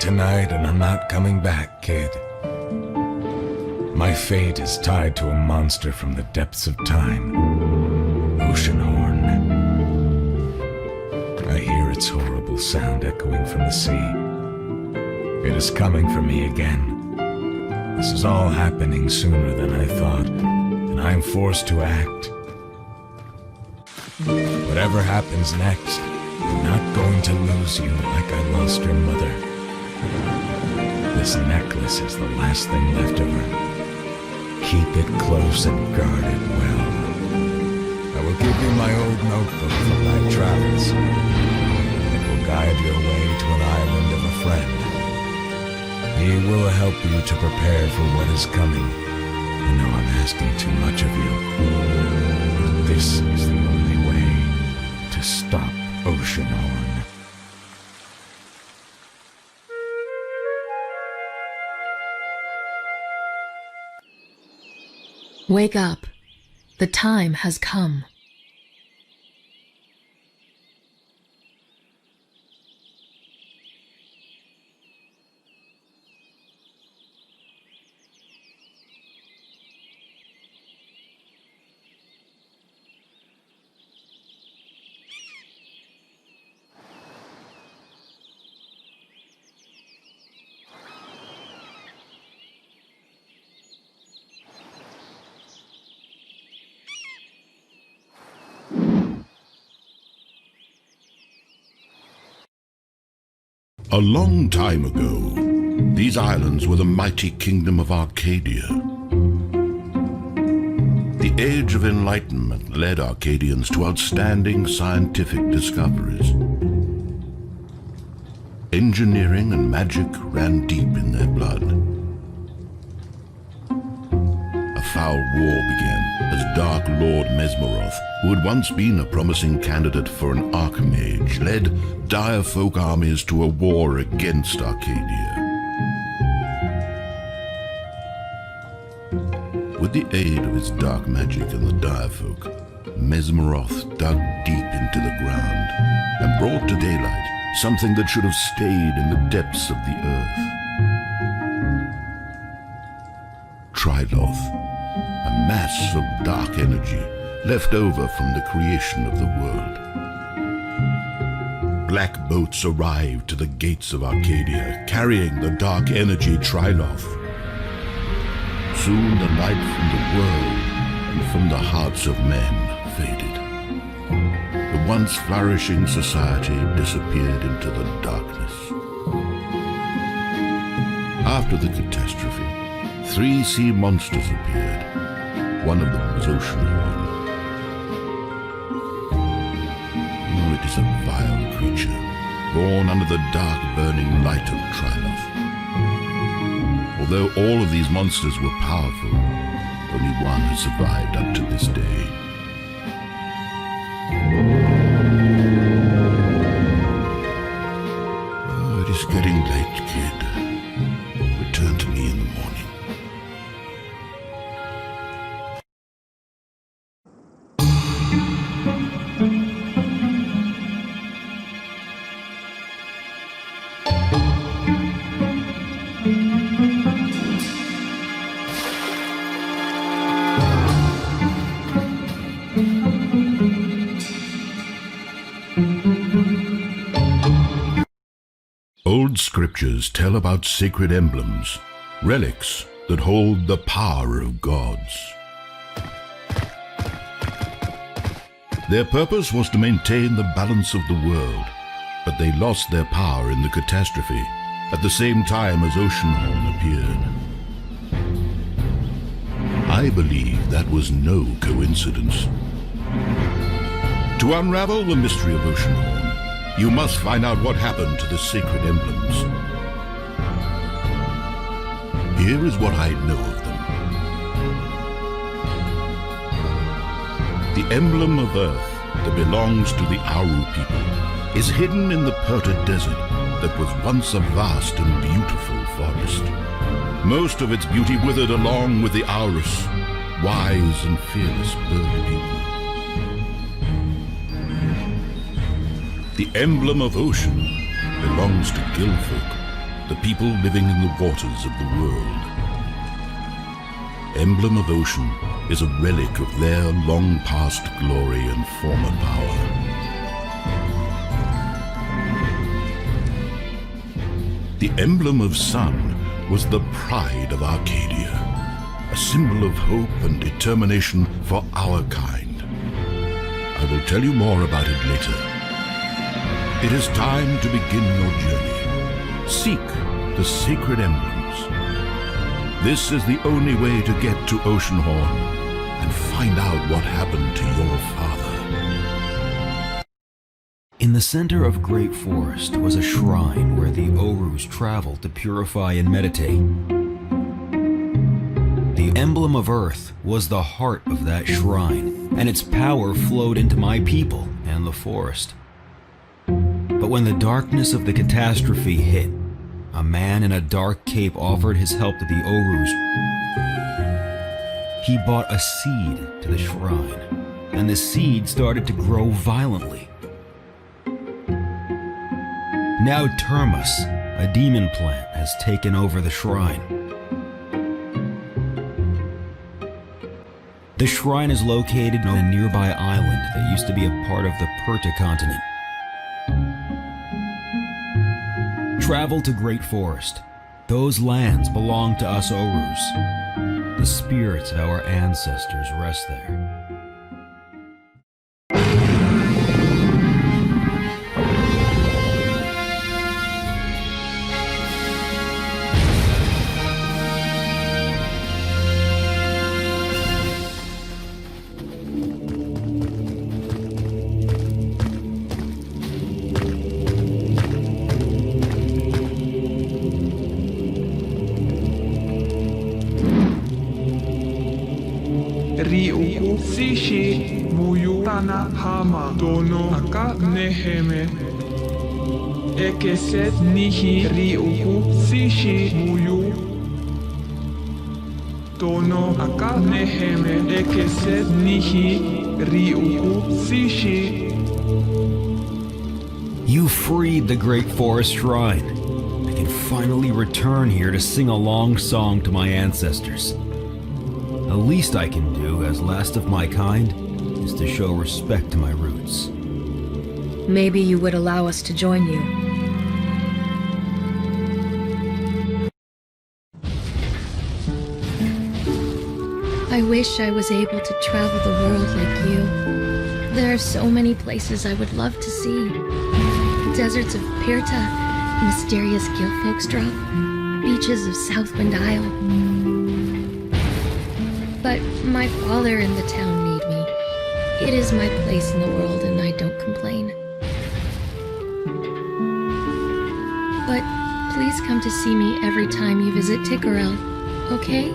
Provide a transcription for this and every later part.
tonight and I'm not coming back, kid. My fate is tied to a monster from the depths of time. Oceanhorn. I hear its horrible sound echoing from the sea. It is coming for me again. This is all happening sooner than I thought, and I am forced to act. Whatever happens next, I'm not going to lose you like I lost your mother. This necklace is the last thing left of her. Keep it close and guard it well. I will give you my old notebook from my travels. It will guide your way to an island of a friend. He will help you to prepare for what is coming. I know I'm asking too much of you, but this is the only way to stop Oceanhorn. Wake up. The time has come. A long time ago, these islands were the mighty kingdom of Arcadia. The Age of Enlightenment led Arcadians to outstanding scientific discoveries. Engineering and magic ran deep in their blood. A foul war began as Dark Lord Mesmeroth, who had once been a promising candidate for an archmage, led dire folk armies to a war against Arcadia. With the aid of his dark magic and the dire folk, Mesmeroth dug deep into the ground and brought to daylight something that should have stayed in the depths of the earth. Triloth, a mass of dark energy left over from the creation of the world. Black boats arrived to the gates of Arcadia, carrying the dark energy Triloth. Soon the light from the world and from the hearts of men faded. The once flourishing society disappeared into the darkness. After the catastrophe, 3 sea monsters appeared. One of them was Oceanhorn. Oh, it is a vile creature, born under the dark burning light of Triloth. Although all of these monsters were powerful, only one has survived up to this day. Oh, it is getting late, kid. Return to me in the morning. Old scriptures tell about sacred emblems, relics that hold the power of gods. Their purpose was to maintain the balance of the world, but they lost their power in the catastrophe at the same time as Oceanhorn appeared. I believe that was no coincidence. To unravel the mystery of Oceanhorn, you must find out what happened to the sacred emblems. Here is what I know of them. The emblem of Earth that belongs to the Aru people is hidden in the Perta Desert that was once a vast and beautiful forest. Most of its beauty withered along with the Aurus, wise and fearless bird people. The emblem of ocean belongs to Gilfolk, the people living in the waters of the world. Emblem of ocean is a relic of their long past glory and former power. The emblem of sun was the pride of Arcadia, a symbol of hope and determination for our kind. I will tell you more about it later. It is time to begin your journey. Seek the sacred emblems. This is the only way to get to Oceanhorn and find out what happened to your father. In the center of Great Forest was a shrine where the Orus traveled to purify and meditate. The emblem of Earth was the heart of that shrine, and its power flowed into my people and the forest. But when the darkness of the catastrophe hit, a man in a dark cape offered his help to the Orus. He brought a seed to the shrine, and the seed started to grow violently. Now Termus, a demon plant, has taken over the shrine. The shrine is located on a nearby island that used to be a part of the Perta continent. Travel to Great Forest. Those lands belong to us Orus. The spirits of our ancestors rest there. Riuku sishi muyu tana hama dono aka neheme ekeset nihi riuku sishi muyu dono aka neheme ekeset nihi riuku sishi. You freed the Great Forest Shrine. I can finally return here to sing a long song to my ancestors. The least I can do as last of my kind is to show respect to my roots. Maybe you would allow us to join you. I wish I was able to travel the world like you. There are so many places I would love to see. Deserts of Pirta, mysterious Gilfolkstrop, beaches of Southwind Isle. But my father and the town need me. It is my place in the world and I don't complain. But please come to see me every time you visit Tikkurel, okay?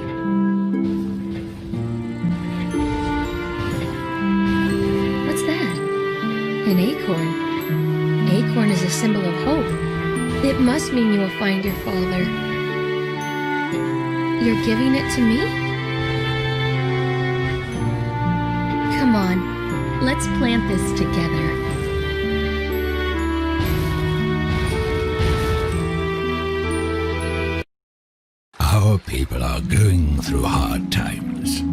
What's that? An acorn. Acorn is a symbol of hope. It must mean you will find your father. You're giving it to me? Come on, let's plant this together. Our people are going through hard times.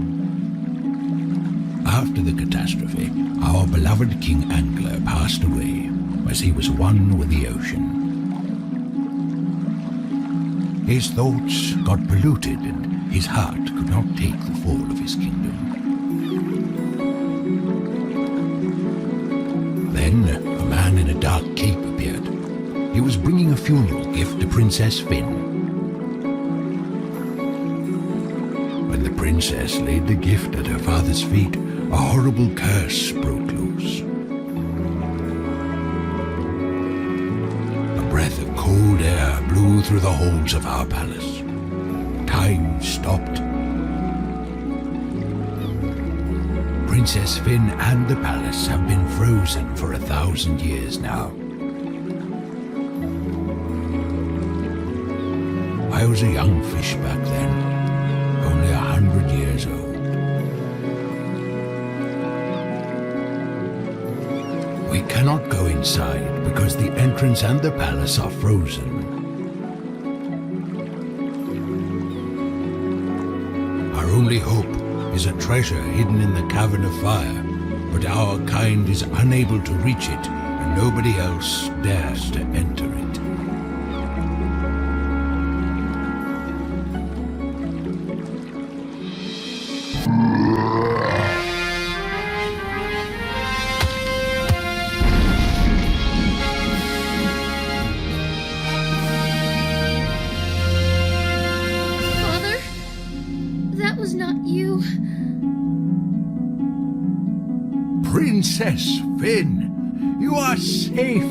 After the catastrophe, our beloved King Angler passed away as he was one with the ocean. His thoughts got polluted and his heart could not take the fall of his kingdom. Then a man in a dark cape appeared. He was bringing a funeral gift to Princess Finn. When the princess laid the gift at her father's feet, a horrible curse broke loose. A breath of cold air blew through the halls of our palace. Time stopped. Princess Finn and the palace have been frozen for 1,000 years now. I was a young fish back then, only 100 years old. We cannot go inside because the entrance and the palace are frozen. only hope is a treasure hidden in the cavern of fire, but our kind is unable to reach it, and nobody else dares to enter it. Father? That was not you. Princess Finn, you are safe.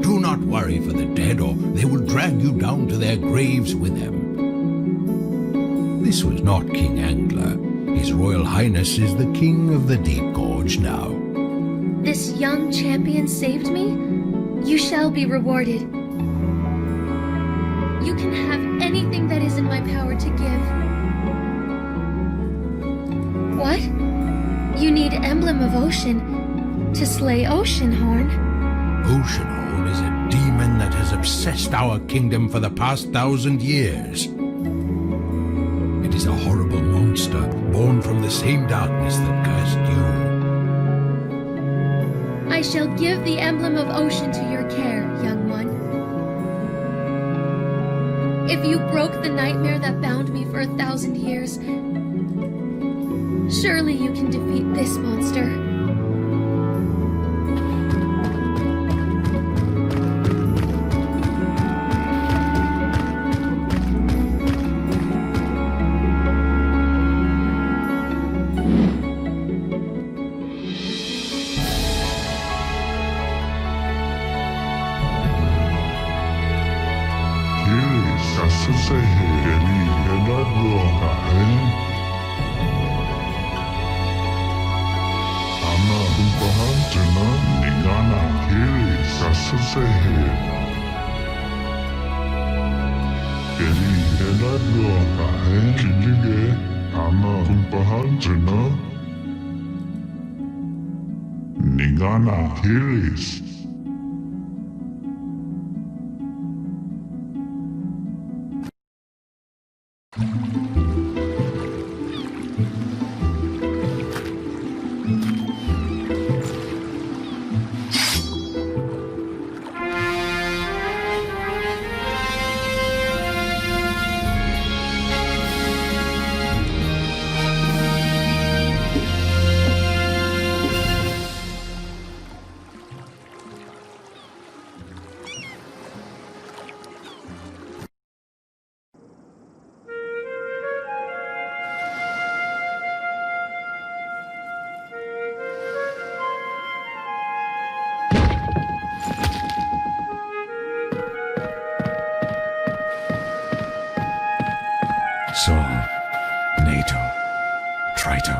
Do not worry for the dead, or they will drag you down to their graves with them. This was not King Angler. His Royal Highness is the King of the Deep Gorge now. This young champion saved me? You shall be rewarded. You can have anything that is in my power to give. What? You need Emblem of Ocean to slay Oceanhorn. Oceanhorn is a demon that has obsessed our kingdom for the past 1,000 years. It is a horrible monster born from the same darkness that cursed you. I shall give the Emblem of Ocean to your care, young one. If you broke the nightmare that bound me for 1,000 years, surely you can defeat this monster. Sol, NATO, Trito.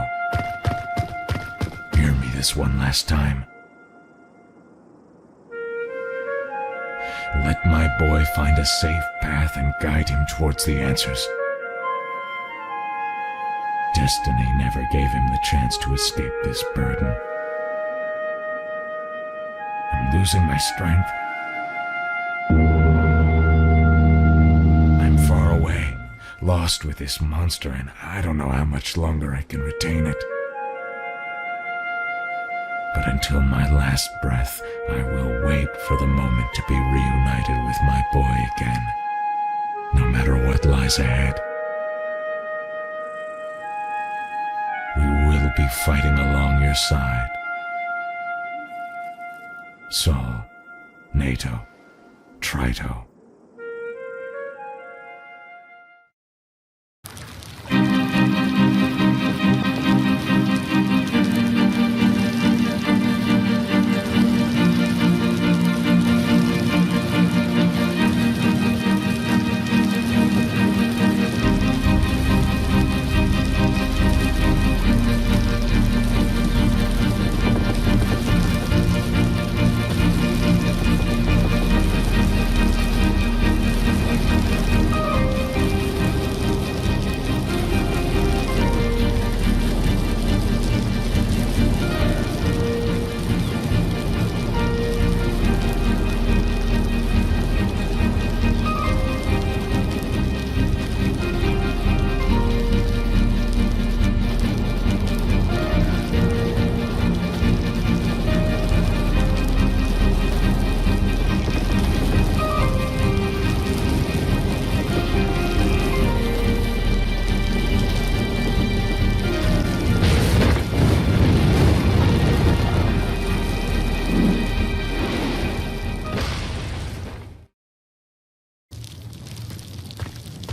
Hear me this one last time. Let my boy find a safe path and guide him towards the answers. Destiny never gave him the chance to escape this burden. I'm losing my strength. I'm far away, lost with this monster, and I don't know how much longer I can retain it. But until my last breath, I will wait for the moment to be reunited with my boy again, no matter what lies ahead. We will be fighting along your side. Sol, NATO, Trito.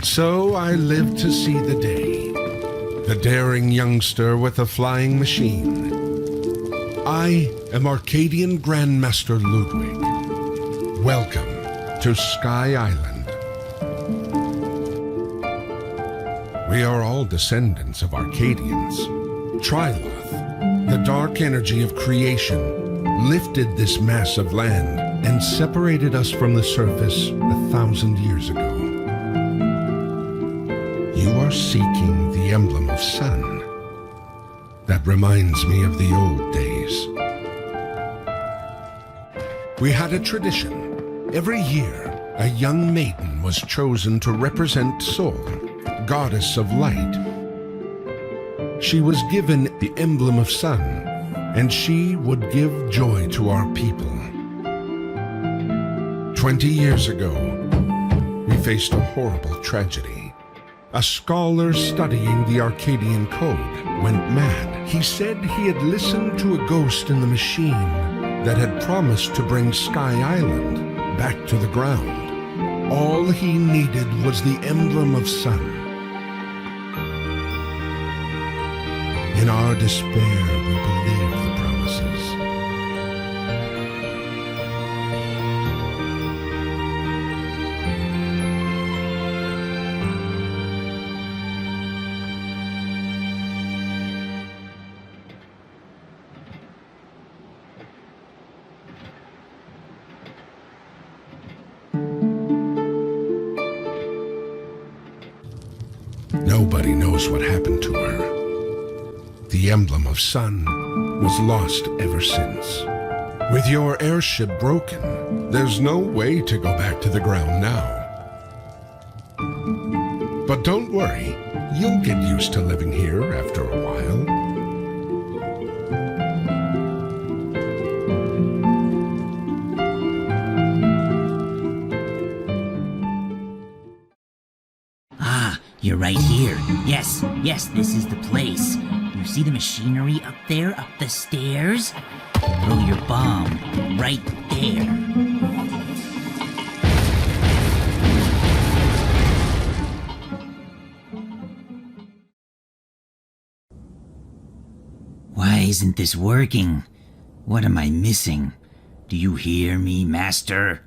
So I lived to see the day. The daring youngster with a flying machine. I am Arcadian Grandmaster Ludwig. Welcome to Sky Island. We are all descendants of Arcadians. Triloth, the dark energy of creation, lifted this mass of land and separated us from the surface 1,000 years ago. You are seeking the emblem of sun. That reminds me of the old days. We had a tradition. Every year, a young maiden was chosen to represent Sol, goddess of light. She was given the emblem of sun, and she would give joy to our people. 20 years ago, we faced a horrible tragedy. A scholar studying the Arcadian code went mad. He said he had listened to a ghost in the machine that had promised to bring Sky Island back to the ground. All he needed was the emblem of sun. In our despair, we believed the promises. Nobody knows what happened to her. The emblem of sun was lost ever since. With your airship broken, there's no way to go back to the ground now. But don't worry, you'll get used to living here after a while. You're right here. Yes, this is the place. You see the machinery up there, up the stairs? Throw your bomb right there. Why isn't this working? What am I missing? Do you hear me, Master?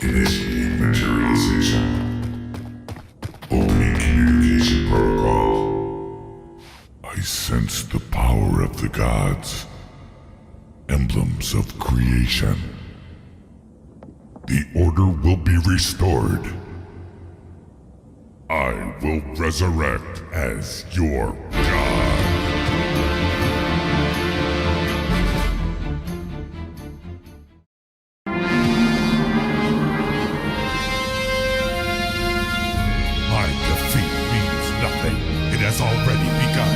Initiate materialization. Opening communication protocol. I sense the power of the gods. Emblems of creation. The order will be restored. I will resurrect as your god. Has already begun.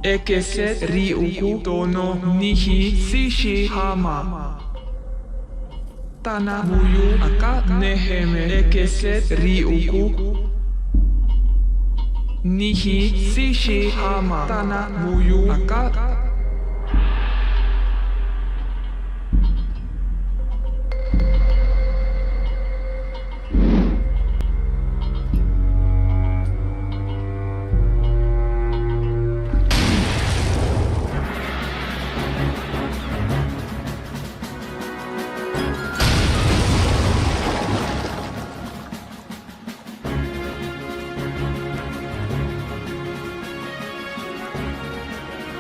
Ekeset riuku tono nihi sishi hama. Tana muyu aka neheme. Ekeset riuku nihi sishi hama. Tana muyu aka.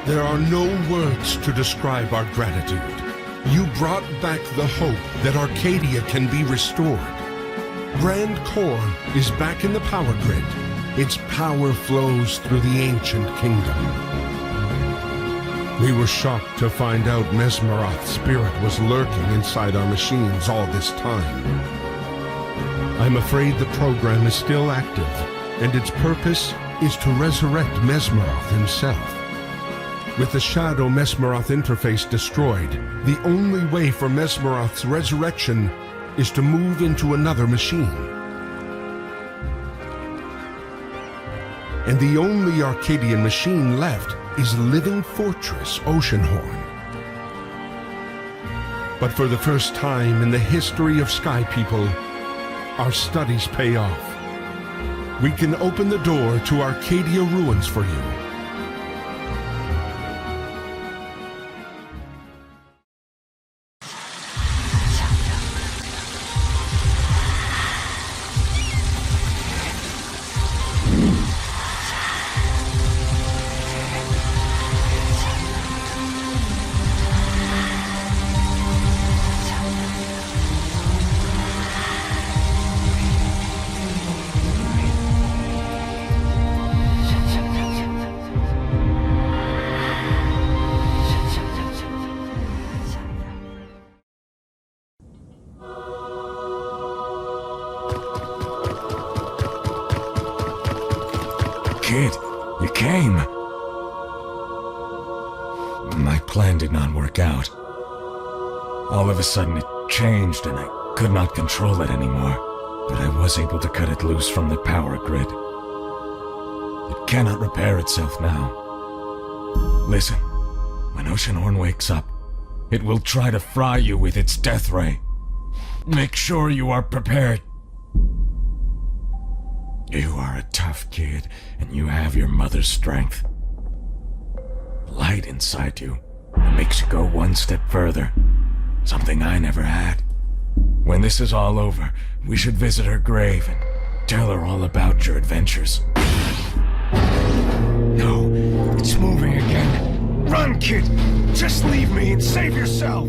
There are no words to describe our gratitude. You brought back the hope that Arcadia can be restored. RandyCorp is back in the power grid. Its power flows through the ancient kingdom. We were shocked to find out Mesmeroth's spirit was lurking inside our machines all this time. I'm afraid the program is still active, and its purpose is to resurrect Mesmeroth himself. With the Shadow Mesmeroth interface destroyed, the only way for Mesmeroth's resurrection is to move into another machine. And the only Arcadian machine left is Living Fortress Oceanhorn. But for the first time in the history of Sky People, our studies pay off. We can open the door to Arcadia ruins for you. Kid, you came. My plan did not work out. All of a sudden it changed and I could not control it anymore, but I was able to cut it loose from the power grid. It cannot repair itself now. Listen, when Oceanhorn wakes up, it will try to fry you with its death ray. Make sure you are prepared. You are a tough kid, and you have your mother's strength. Light inside you that makes you go one step further. Something I never had. When this is all over, we should visit her grave and tell her all about your adventures. No, it's moving again. Run, kid! Just leave me and save yourself!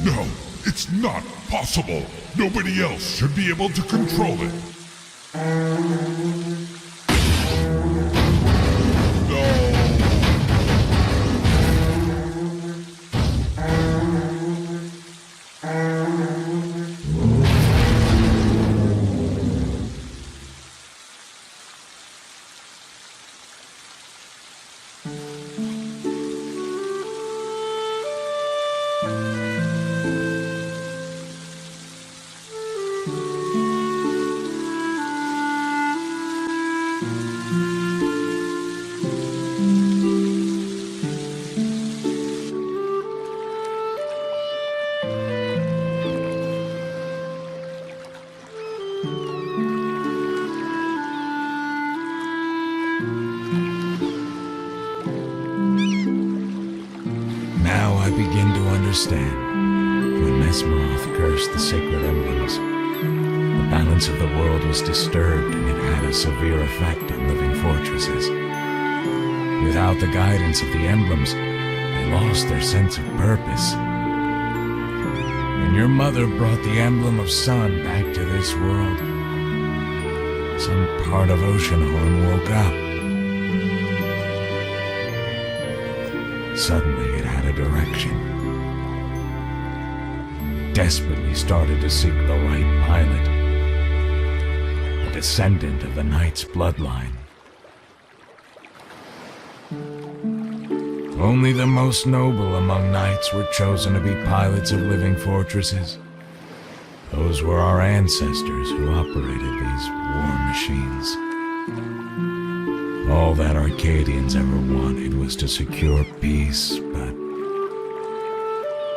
No, it's not possible. Nobody else should be able to control it. Now I begin to understand. When Mesmeroth cursed the sacred emblems, the balance of the world was disturbed and it had a severe effect on living fortresses. Without the guidance of the emblems, they lost their sense of purpose. When your mother brought the emblem of sun back to this world, some part of Oceanhorn woke up. Suddenly it had a direction. Desperately started to seek the right pilot, a descendant of the knight's bloodline. Only the most noble among knights were chosen to be pilots of living fortresses. Those were our ancestors who operated these war machines. All that Arcadians ever wanted was to secure peace, but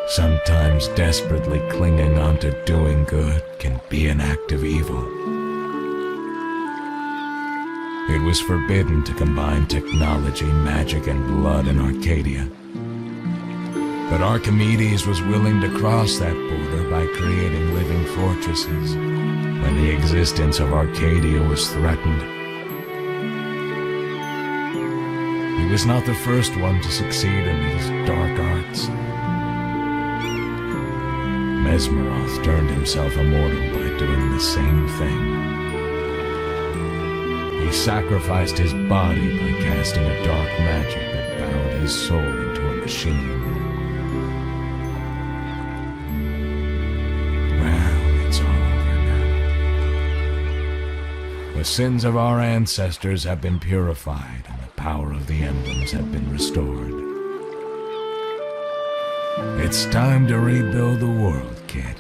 sometimes desperately clinging on to doing good can be an act of evil. It was forbidden to combine technology, magic, and blood in Arcadia. But Archimedes was willing to cross that border by creating living fortresses when the existence of Arcadia was threatened. He was not the first one to succeed in these dark arts. Mesmeroth turned himself immortal by doing the same thing. He sacrificed his body by casting a dark magic that bound his soul into a machine. Well, it's all over now. The sins of our ancestors have been purified, and the power of the emblems have been restored. It's time to rebuild the world, kid.